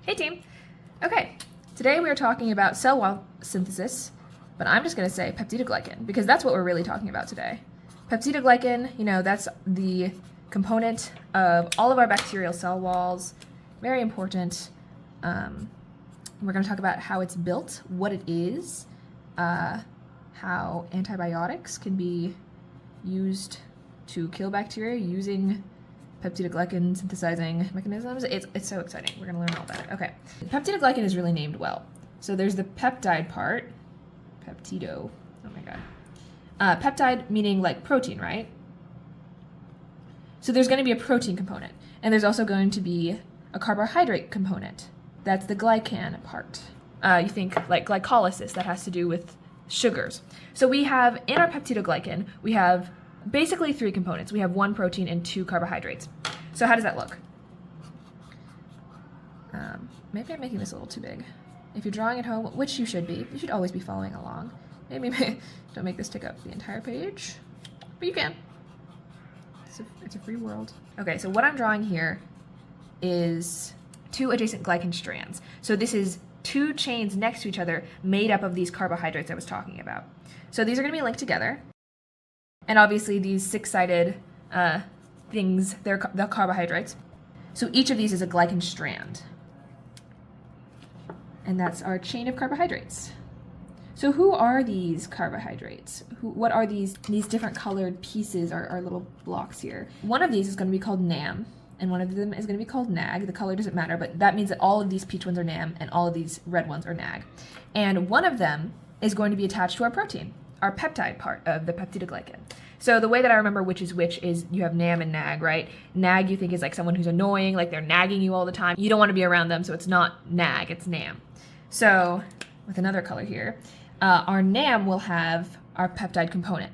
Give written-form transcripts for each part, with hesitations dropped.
Hey team! Okay, today we are talking about cell wall synthesis, but I'm just going to say peptidoglycan because that's what we're really talking about today. Peptidoglycan, that's the component of all of our bacterial cell walls. Very important. We're going to talk about how it's built, what it is, how antibiotics can be used to kill bacteria using peptidoglycan synthesizing mechanisms. It's so exciting. We're going to learn all about it. Okay. Peptidoglycan is really named well. So there's the peptide part. Peptido. Oh my god. Peptide meaning like protein, right? So there's going to be a protein component. And there's also going to be a carbohydrate component. That's the glycan part. You think like glycolysis, that has to do with sugars. So we have, in our peptidoglycan, we have basically three components. We have one protein and two carbohydrates. So how does that look? Maybe I'm making this a little too big. If you're drawing at home, which you should always be following along. Maybe don't make this take up the entire page, but you can. It's a free world. Okay, so what I'm drawing here is two adjacent glycan strands. So this is two chains next to each other made up of these carbohydrates I was talking about. So these are going to be linked together. And obviously these six-sided things, they're the carbohydrates. So each of these is a glycan strand. And that's our chain of carbohydrates. So who are these carbohydrates? What are these different colored pieces, our little blocks here? One of these is going to be called NAM, and one of them is going to be called NAG. The color doesn't matter, but that means that all of these peach ones are NAM and all of these red ones are NAG. And one of them is going to be attached to our protein, our peptide part of the peptidoglycan. So the way that I remember which is you have NAM and NAG, right? NAG you think is like someone who's annoying, like they're nagging you all the time. You don't want to be around them, so it's not NAG, it's NAM. So with another color here, our NAM will have our peptide component.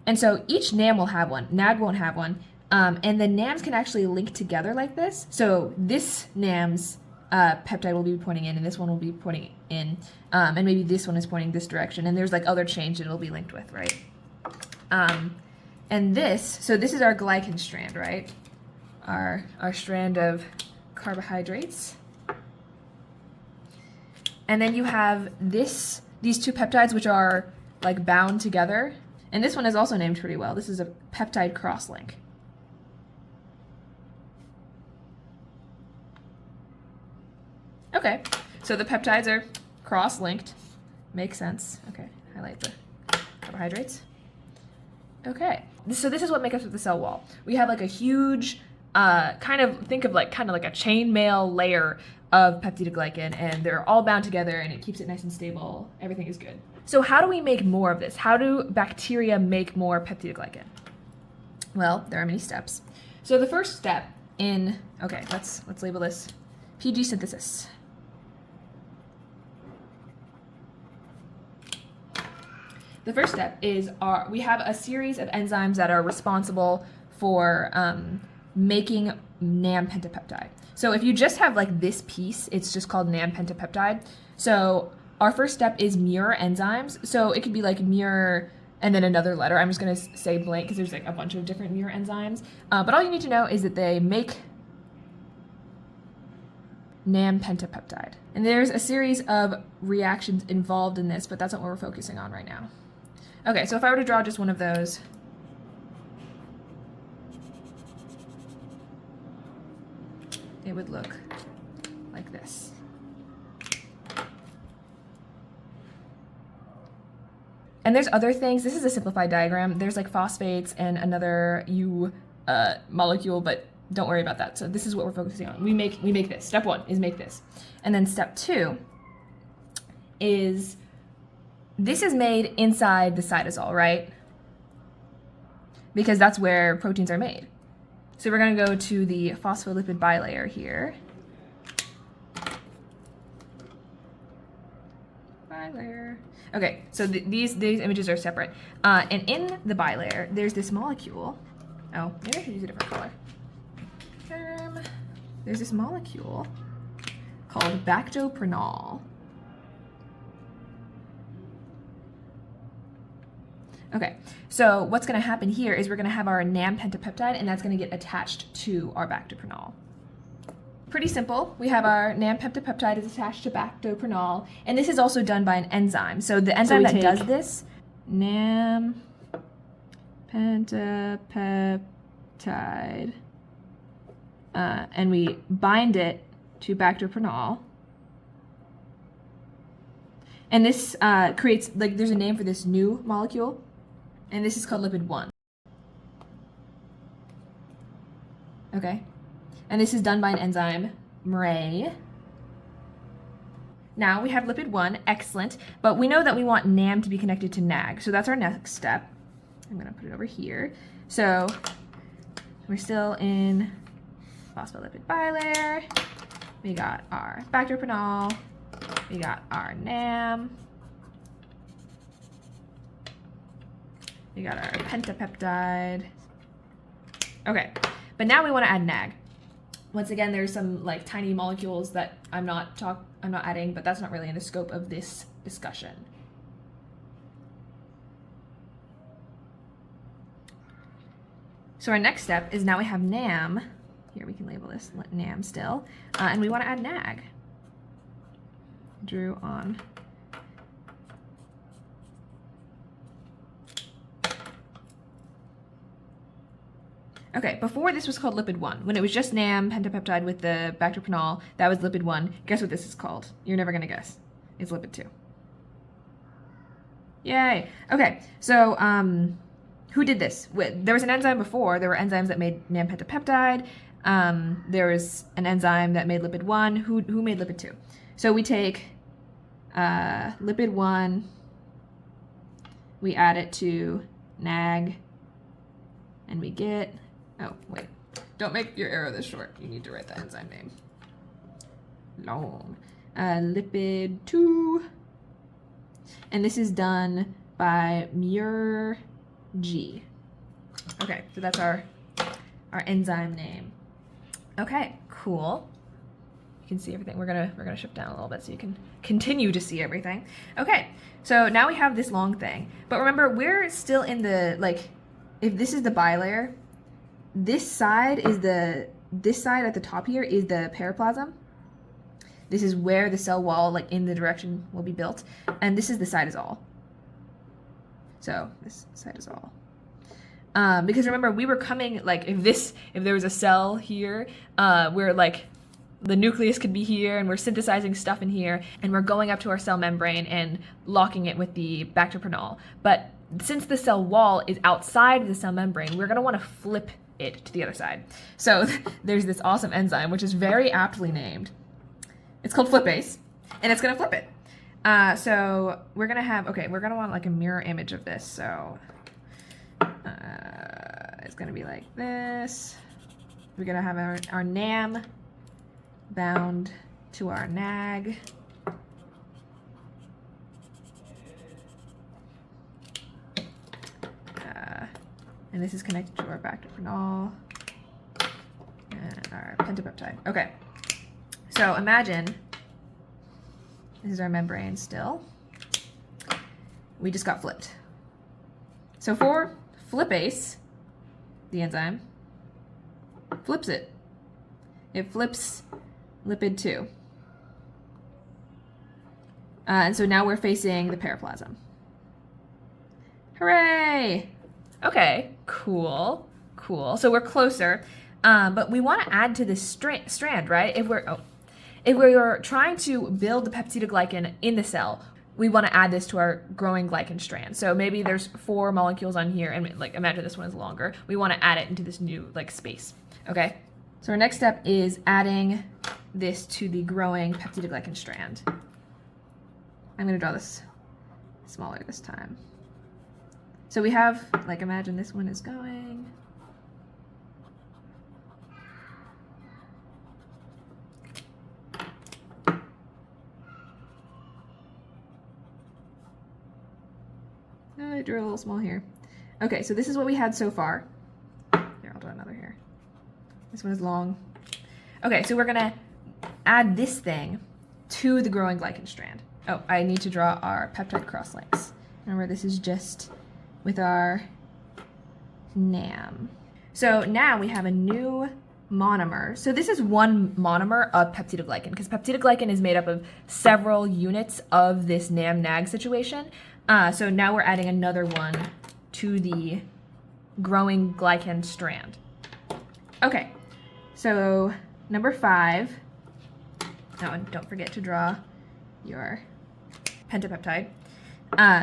And so each NAM will have one, NAG won't have one, and the NAMs can actually link together like this. So this NAM's peptide will be pointing in, and this one will be pointing in, and maybe this one is pointing this direction, and there's like other chains that it'll be linked with, right? And so this is our glycan strand, right? Our strand of carbohydrates. And then you have these two peptides which are like bound together. And this one is also named pretty well. This is a peptide crosslink. Okay, so the peptides are cross-linked. Makes sense. Okay, highlight the carbohydrates. Okay, so this is what makes up the cell wall. We have like a huge, think of like a chainmail layer of peptidoglycan, and they're all bound together, and it keeps it nice and stable. Everything is good. So how do we make more of this? How do bacteria make more peptidoglycan? Well, there are many steps. So the first step let's label this PG synthesis. The first step is we have a series of enzymes that are responsible for making NAM pentapeptide. So if you just have like this piece, it's just called NAM pentapeptide. So our first step is mirror enzymes. So it could be like mirror and then another letter. I'm just going to say blank because there's like a bunch of different mirror enzymes. But all you need to know is that they make NAM pentapeptide. And there's a series of reactions involved in this, but that's not what we're focusing on right now. Okay, so if I were to draw just one of those, it would look like this. And there's other things. This is a simplified diagram. There's like phosphates and another U molecule, but don't worry about that. So this is what we're focusing on. We make this. Step one is make this. And then step two is this is made inside the cytosol, right? Because that's where proteins are made. So we're going to go to the phospholipid bilayer here. Bilayer. Okay, so these images are separate. And in the bilayer, there's this molecule. Oh, maybe I should use a different color. There's this molecule called bacterial. Okay, so what's going to happen here is we're going to have our NAM pentapeptide, and that's going to get attached to our bacterial. pretty simple. We have our NAM peptide is attached to bactoprenol, and this is also done by an enzyme. So the enzyme that does this, NAM pentapeptide, and we bind it to bactoprenol. And this creates, like, there's a name for this new molecule, and this is called lipid 1. Okay, and this is done by an enzyme, MRE. Now we have lipid 1, excellent, but we know that we want NAM to be connected to NAG, so that's our next step. I'm gonna put it over here. So we're still in phospholipid bilayer. We got our bactoprenol. We got our NAM. We got our pentapeptide. Okay, but now we want to add NAG. Once again, there's some like tiny molecules that I'm not adding, but that's not really in the scope of this discussion. So our next step is now we have NAM. Here we can label this NAM still, and we want to add NAG. Drew on. Okay, before this was called lipid 1. When it was just NAM pentapeptide with the bactoprenol, that was lipid 1. Guess what this is called? You're never gonna guess. It's lipid 2. Yay! Okay, so who did this? There was an enzyme before. There were enzymes that made NAM pentapeptide. There was an enzyme that made lipid 1. Who made lipid 2? So we take lipid 1, we add it to NAG, and we get, oh wait, don't make your arrow this short. You need to write the enzyme name. Long. Lipid 2, and this is done by G. Okay, so that's our enzyme name. Okay, cool. You can see everything. We're gonna shift down a little bit so you can continue to see everything. Okay, so now we have this long thing. But remember, we're still in the, like, if this is the bilayer, this side at the top here is the periplasm. This is where the cell wall, like in the direction, will be built. And this is the cytosol. So this cytosol. Because remember, we were coming, like, if there was a cell here, we're like, the nucleus could be here, and we're synthesizing stuff in here, and we're going up to our cell membrane and locking it with the bactoprenol. But since the cell wall is outside the cell membrane, we're gonna wanna flip it to the other side. So there's this awesome enzyme, which is very aptly named. It's called flipase, and it's gonna flip it. So we're gonna have, okay, we're gonna want like a mirror image of this. So it's gonna be like this. We're gonna have our NAM bound to our NAG. And this is connected to our bactoprenol and our pentapeptide. Okay, so imagine this is our membrane still. We just got flipped. So for flipase, the enzyme flips it. It flips lipid 2. And so now we're facing the periplasm. Hooray! Okay, cool. So we're closer, but we want to add to this strand, right? If we're trying to build the peptidoglycan in the cell, we want to add this to our growing glycan strand. So maybe there's 4 molecules on here, and like imagine this one is longer. We want to add it into this new like space. Okay. So our next step is adding this to the growing peptidoglycan strand. I'm going to draw this smaller this time. So we have, like, imagine this one is going. Oh, I drew a little small here. Okay, so this is what we had so far. Here, I'll draw another here. This one is long. Okay, so we're gonna add this thing to the growing glycan strand. Oh, I need to draw our peptide crosslinks. Remember, this is just with our NAM. So now we have a new monomer. So this is one monomer of peptidoglycan, because peptidoglycan is made up of several units of this NAM-NAG situation. So now we're adding another one to the growing glycan strand. Okay, so number 5. Oh, and don't forget to draw your pentapeptide.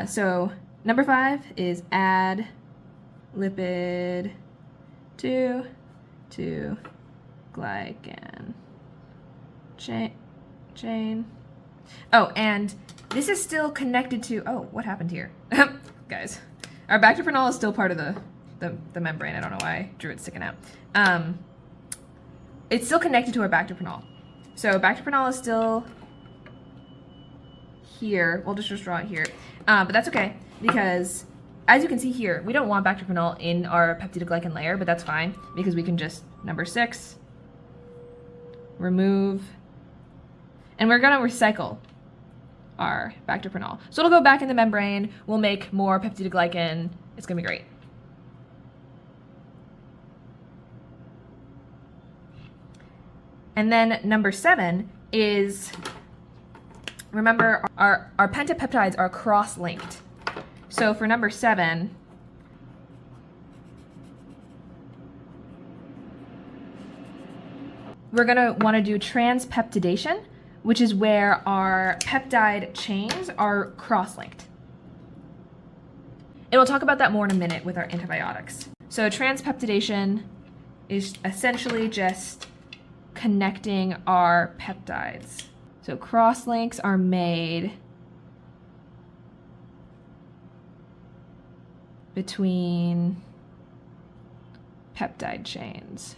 So number 5 is add lipid 2 to glycan chain. Oh, and this is still connected to, oh, what happened here? Guys, our bacterprenol is still part of the membrane. I don't know why I drew it sticking out. It's still connected to our bacterprenol. So bacterprenol is still here. We'll just draw it here. But that's okay, because as you can see here, we don't want bacterprenol in our peptidoglycan layer, but that's fine, because we can just, number 6, remove, and we're gonna recycle our bacterprenol. So it'll go back in the membrane, we'll make more peptidoglycan, it's gonna be great. And then number 7 is, remember, our pentapeptides are cross-linked. So for number 7, we're gonna wanna do transpeptidation, which is where our peptide chains are cross-linked. And we'll talk about that more in a minute with our antibiotics. So transpeptidation is essentially just connecting our peptides. So cross-links are made between peptide chains.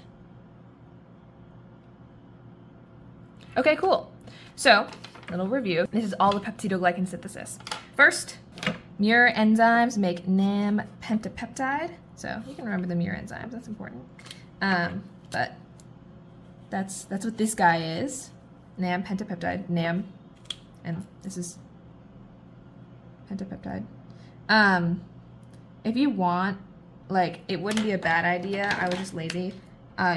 Okay, cool. So, little review. This is all the peptidoglycan synthesis. First, Muir enzymes make NAM pentapeptide. So you can remember the Muir enzymes, that's important. But that's what this guy is. NAM pentapeptide, NAM, and this is pentapeptide. If you want, like, it wouldn't be a bad idea, I was just lazy,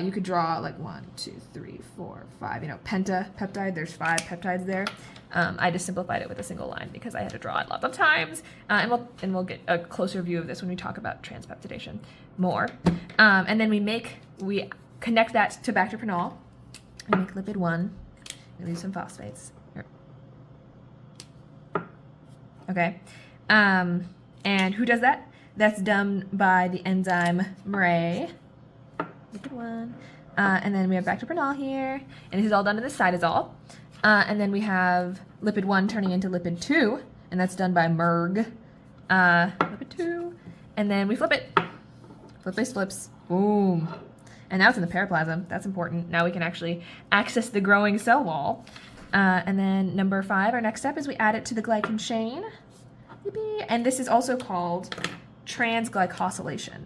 you could draw like 1, 2, 3, 4, 5, you know, pentapeptide, there's 5 peptides there. I just simplified it with a single line because I had to draw it lots of times, and we'll get a closer view of this when we talk about transpeptidation more. And then we connect that to bacterprenol, and make lipid 1, and leave some phosphates. Here. Okay, and who does that? That's done by the enzyme MRE. Lipid 1. And then we have bacterprenol here, and this is all done in the cytosol. And then we have lipid 1 turning into lipid 2, and that's done by MERG. Lipid 2. And then we flip it. Flip-based flips. Boom. And now it's in the periplasm. That's important. Now we can actually access the growing cell wall. And then number 5, our next step is we add it to the glycan chain. Yippee. And this is also called transglycosylation,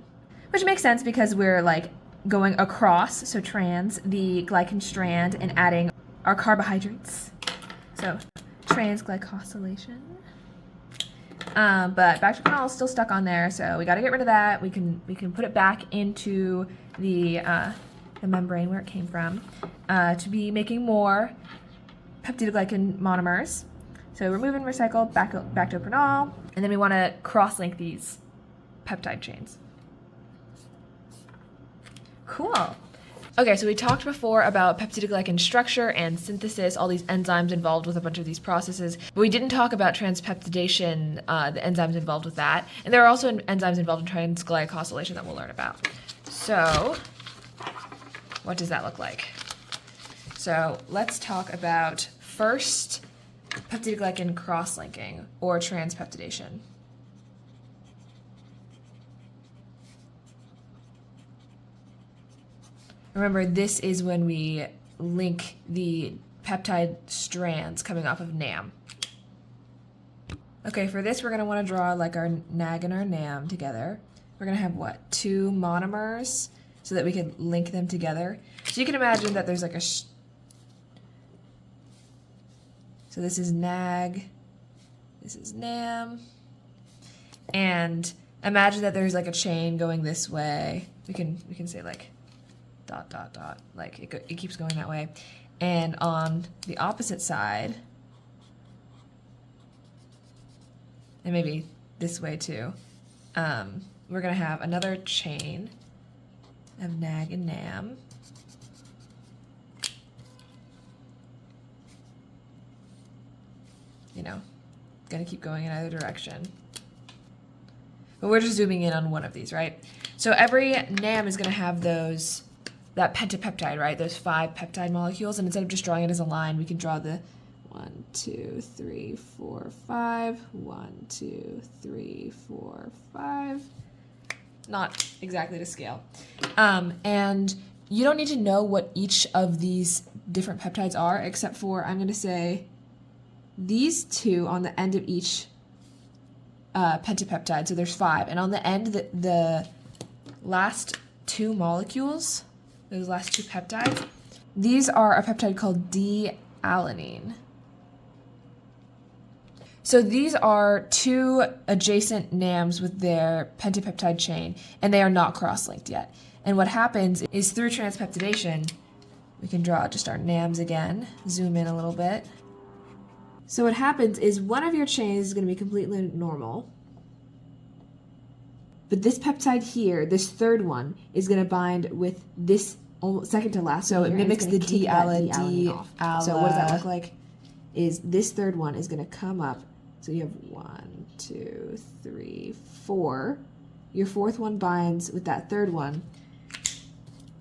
which makes sense because we're like going across, so trans, the glycan strand, and adding our carbohydrates. So transglycosylation. But bacterprenol is still stuck on there, so we got to get rid of that. We can put it back into the membrane where it came from to be making more peptidoglycan monomers. So remove and recycle bacterprenol, and then we want to cross-link these peptide chains. Cool. Okay, so we talked before about peptidoglycan structure and synthesis, all these enzymes involved with a bunch of these processes, but we didn't talk about transpeptidation, the enzymes involved with that, and there are also enzymes involved in transglycosylation that we'll learn about. So, what does that look like? So, let's talk about first peptidoglycan cross-linking, or transpeptidation. Remember, this is when we link the peptide strands coming off of NAM. Okay, for this we're going to want to draw like our NAG and our NAM together. We're going to have what, 2 monomers so that we can link them together. So you can imagine that there's like a so this is NAG, this is NAM, and imagine that there's like a chain going this way. We can say like dot, dot, dot. Like it keeps going that way. And on the opposite side, and maybe this way too, we're going to have another chain of nag and nam. You know, going to keep going in either direction. But we're just zooming in on one of these, right? So every NAM is going to have that pentapeptide, right? Those 5 peptide molecules. And instead of just drawing it as a line, we can draw the 1, 2, 3, 4, 5. 1, 2, 3, 4, 5. Not exactly to scale. And you don't need to know what each of these different peptides are, except for I'm going to say these 2 on the end of each pentapeptide, so there's 5, and on the end, the last 2 molecules, those last 2 peptides, these are a peptide called D-alanine. So these are 2 adjacent NAMs with their pentapeptide chain, and they are not cross-linked yet. And what happens is through transpeptidation, we can draw just our NAMs again, zoom in a little bit. So what happens is one of your chains is going to be completely normal, but this peptide here, this third one, is going to bind with this second to last. So it mimics the D-ala. So what does that look like? Is this third one is going to come up. So you have 1, 2, 3, 4. Your fourth one binds with that third one,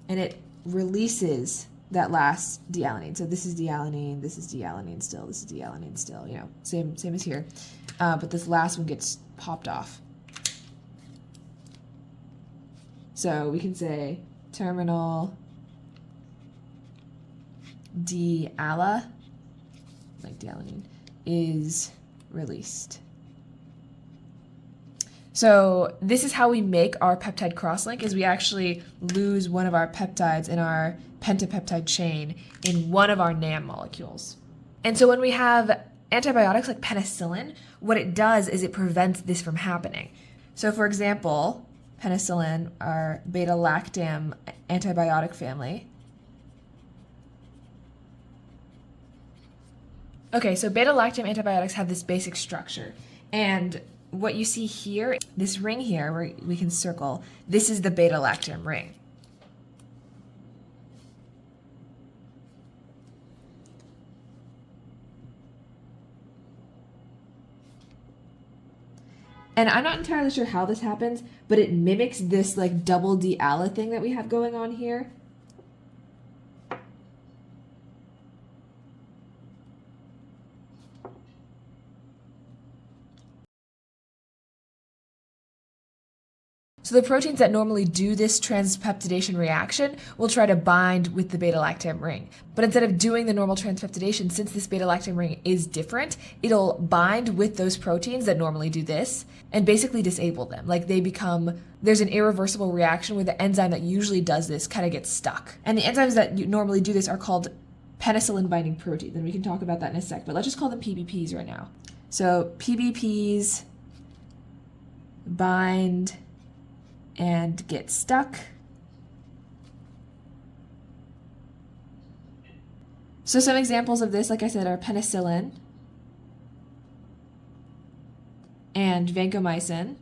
and it releases that last D-alanine. So this is D-alanine, this is D-alanine still, this is D-alanine still, you know, same as here. But this last one gets popped off. So we can say terminal D-ala, like D-alanine, is released. So this is how we make our peptide crosslink, is we actually lose one of our peptides in our pentapeptide chain in one of our NAM molecules. And so when we have antibiotics like penicillin, what it does is it prevents this from happening. So for example, penicillin, our beta-lactam antibiotic family. Okay, so beta-lactam antibiotics have this basic structure. And what you see here, this ring here where we can circle, this is the beta-lactam ring. And I'm not entirely sure how this happens, but it mimics this like double D-ala thing that we have going on here. So the proteins that normally do this transpeptidation reaction will try to bind with the beta-lactam ring. But instead of doing the normal transpeptidation, since this beta-lactam ring is different, it'll bind with those proteins that normally do this and basically disable them. Like there's an irreversible reaction where the enzyme that usually does this kind of gets stuck. And the enzymes that normally do this are called penicillin binding proteins. And we can talk about that in a sec, but let's just call them PBPs right now. So PBPs bind and get stuck. So some examples of this, like I said, are penicillin and vancomycin.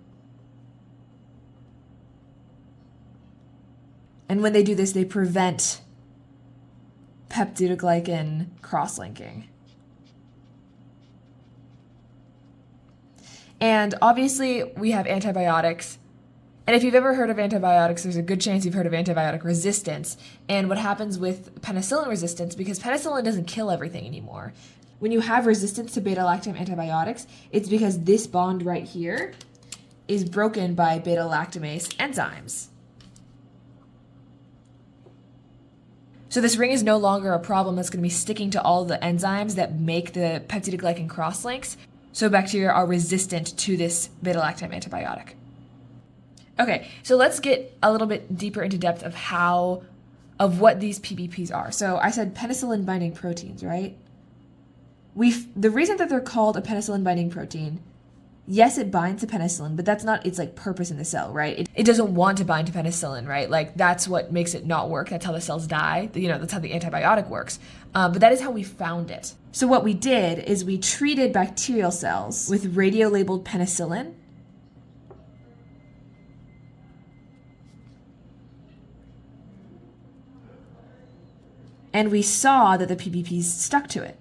And when they do this, they prevent peptidoglycan cross-linking. And obviously, we have antibiotics. And if you've ever heard of antibiotics, there's a good chance you've heard of antibiotic resistance. And what happens with penicillin resistance, because penicillin doesn't kill everything anymore. When you have resistance to beta-lactam antibiotics, it's because this bond right here is broken by beta-lactamase enzymes. So this ring is no longer a problem that's going to be sticking to all the enzymes that make the peptidoglycan crosslinks. So bacteria are resistant to this beta-lactam antibiotic. Okay, so let's get a little bit deeper into depth of what these PBPs are. So I said penicillin binding proteins, right? The reason that they're called a penicillin binding protein yes, it binds to penicillin, but that's not its like purpose in the cell, right? It doesn't want to bind to penicillin, right? Like that's what makes it not work. That's how the cells die. You know, that's how the antibiotic works. But that is how we found it. So what we did is we treated bacterial cells with radio-labeled penicillin. And we saw that the PBPs stuck to it.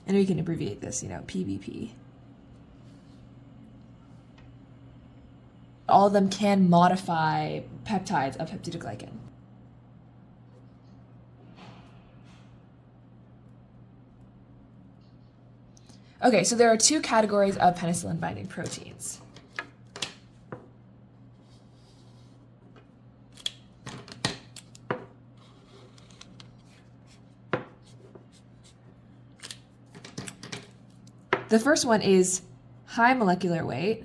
And we can abbreviate this, you know, PBP. All of them can modify peptides of peptidoglycan. Okay, so there are two categories of penicillin binding proteins. The first one is high molecular weight.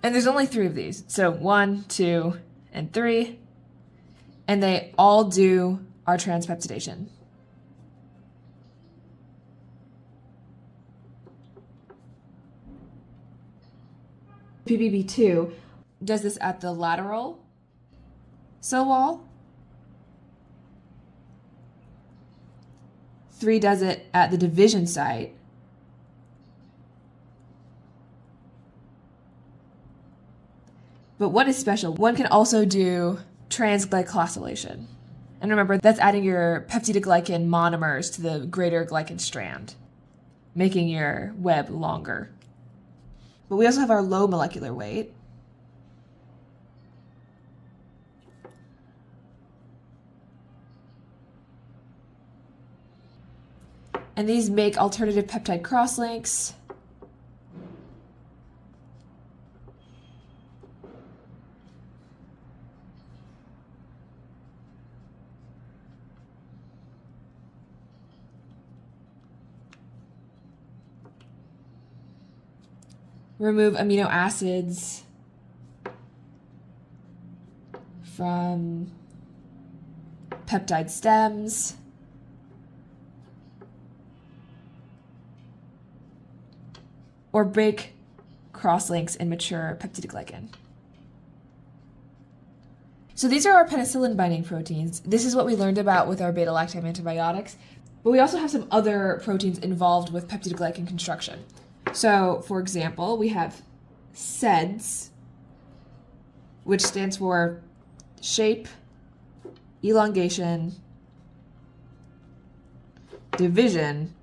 And there's only 3 of these. So 1, 2, and 3. And they all do our transpeptidation. PBB2 does this at the lateral cell wall. 3 does it at the division site. But what is special? 1 can also do transglycosylation. And remember, that's adding your peptidoglycan monomers to the greater glycan strand, making your web longer. But we also have our low molecular weight. And these make alternative peptide crosslinks. Remove amino acids from peptide stems. Or break crosslinks in mature peptidoglycan. So these are our penicillin binding proteins. This is what we learned about with our beta-lactam antibiotics. But we also have some other proteins involved with peptidoglycan construction. So, for example, we have SEDS, which stands for shape, elongation, division,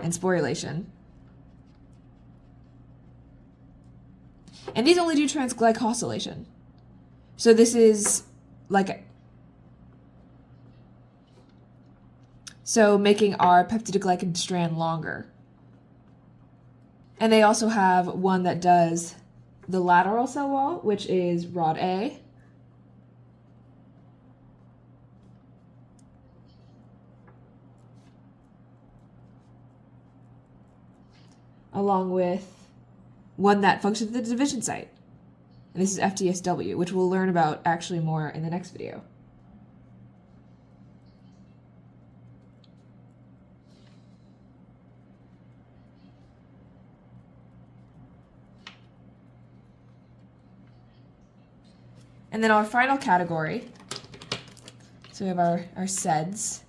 and sporulation. And these only do transglycosylation. So this is like, so making our peptidoglycan strand longer. And they also have one that does the lateral cell wall, which is rod A. Along with one that functions at the division site. And this is FTSW, which we'll learn about actually more in the next video. And then our final category, so we have our SEDS,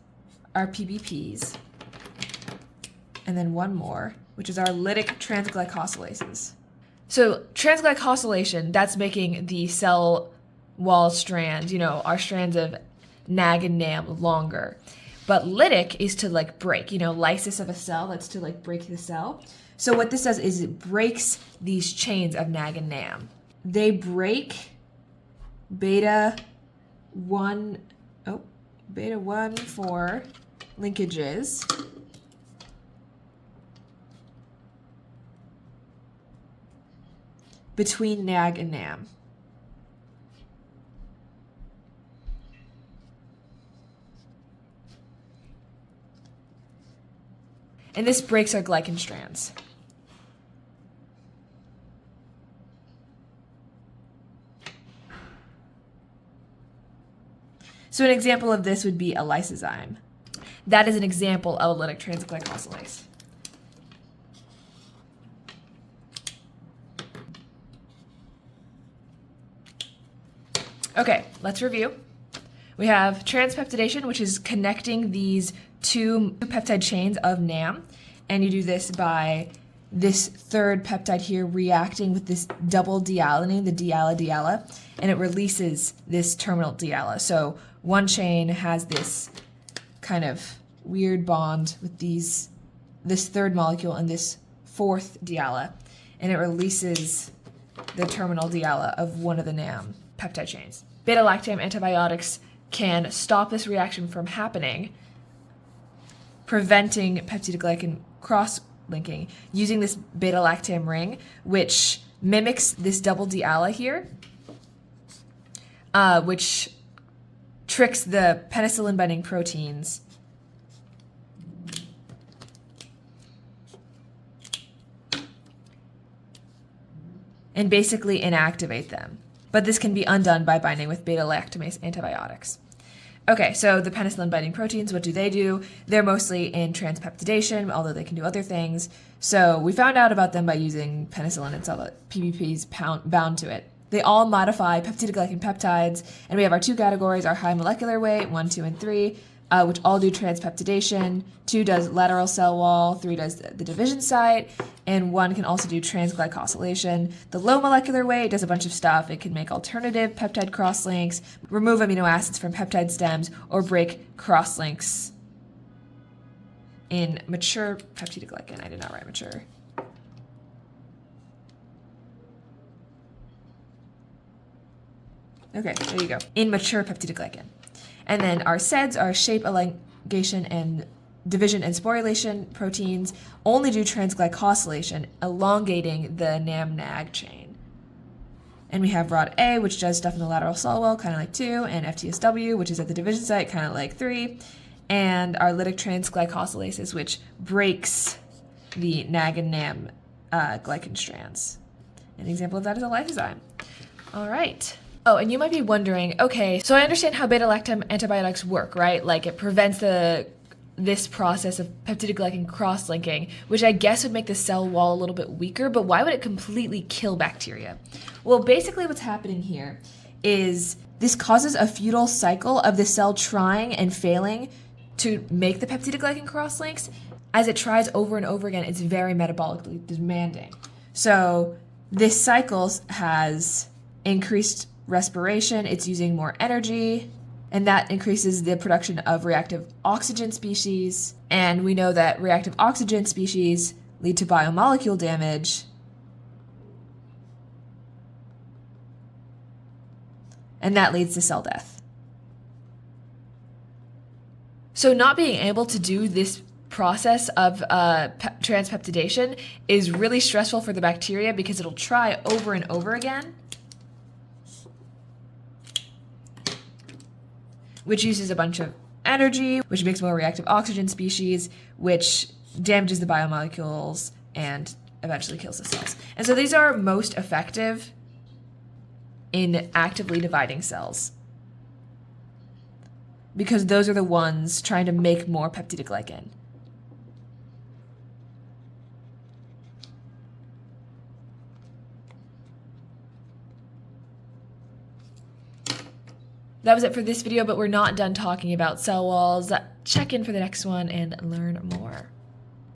our PBPs, and then one more, which is our lytic transglycosylases. So transglycosylation, that's making the cell wall strand, you know, our strands of NAG and NAM longer. But lytic is to like break, you know, lysis of a cell, that's to like break the cell. So what this does is it breaks these chains of NAG and NAM. They break beta 1 for linkages between NAG and NAM. And this breaks our glycan strands. So an example of this would be a lysozyme. That is an example of a lytic transglycosylase. Okay, let's review. We have transpeptidation, which is connecting these two peptide chains of NAM, and you do this by this third peptide here reacting with this double dealanine, the diala, and it releases this terminal diala. So one chain has this kind of weird bond with this third molecule and this fourth diala, and it releases the terminal diala of one of the NAM peptide chains. Beta-lactam antibiotics can stop this reaction from happening, preventing peptidoglycan cross-linking using this beta-lactam ring, which mimics this double diala here, which tricks the penicillin-binding proteins and basically inactivate them. But this can be undone by binding with beta-lactamase antibiotics. Okay, so the penicillin-binding proteins, what do? They're mostly in transpeptidation, although they can do other things. So we found out about them by using penicillin and saw that PBP's bound to it. They all modify peptidoglycan peptides, and we have our two categories, our high molecular weight, 1, 2, and 3, which all do transpeptidation. 2 does lateral cell wall, 3 does the division site, and 1 can also do transglycosylation. The low molecular weight does a bunch of stuff. It can make alternative peptide crosslinks, remove amino acids from peptide stems, or break crosslinks in mature peptidoglycan. I did not write mature. Okay, there you go. In mature peptidoglycan. And then our SEDs, our shape elongation and division and sporulation proteins, only do transglycosylation, elongating the NAM-NAG chain. And we have rod A, which does stuff in the lateral cell wall, kind of like 2, and FTSW, which is at the division site, kind of like 3, and our lytic transglycosylases, which breaks the NAG and NAM glycan strands. An example of that is a lysozyme. All right. Oh, and you might be wondering, okay, so I understand how beta-lactam antibiotics work, right? Like it prevents this process of peptidoglycan cross-linking, which I guess would make the cell wall a little bit weaker, but why would it completely kill bacteria? Well, basically what's happening here is this causes a futile cycle of the cell trying and failing to make the peptidoglycan cross-links. As it tries over and over again, it's very metabolically demanding. So this cycle has increased respiration, it's using more energy, and that increases the production of reactive oxygen species. And we know that reactive oxygen species lead to biomolecule damage, and that leads to cell death. So not being able to do this process of transpeptidation is really stressful for the bacteria because it'll try over and over again, which uses a bunch of energy, which makes more reactive oxygen species, which damages the biomolecules and eventually kills the cells. And so these are most effective in actively dividing cells, because those are the ones trying to make more peptidoglycan. That was it for this video, but we're not done talking about cell walls. Check in for the next one and learn more.